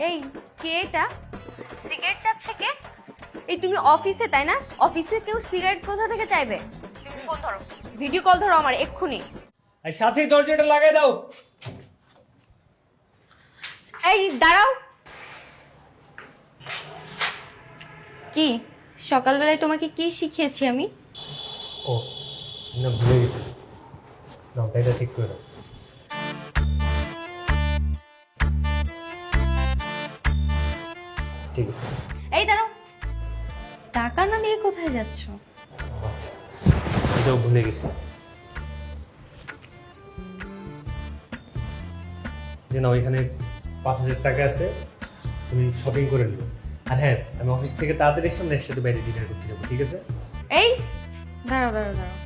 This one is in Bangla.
এই কে এটা? সিগারেট চাচ্ছে কে? এই তুমি অফিসে তাই না? অফিসে কেউ সিগারেট কোথা থেকে চাইবে? তুমি ফোন ধরো, ভিডিও কল ধরো আমার এক্ষুনি। আর সাথেই দরজাটা লাগাই দাও। এই দাঁড়াও। কি সকালবেলায় তোমাকে কি শিখিয়েছি আমি? ও না, ভুলে গেছি। এটা ঠিক করে দাও। ঠিক আছে। এই দাঁড়াও, টাকা না দিয়ে কোথায় যাচ্ছো? আচ্ছা, এটাও ভুলে গেছি। যে না, ওইখানে 5,000 টাকা আছে, তুমি শপিং করে নিও। আর হ্যাঁ, আমি অফিস থেকে তাড়াতাড়ি এসে আমরা একসাথে বাইরে ডিনার করতে যাবো, ঠিক আছে? এই দাঁড়াও দাঁড়াও দাঁড়াও,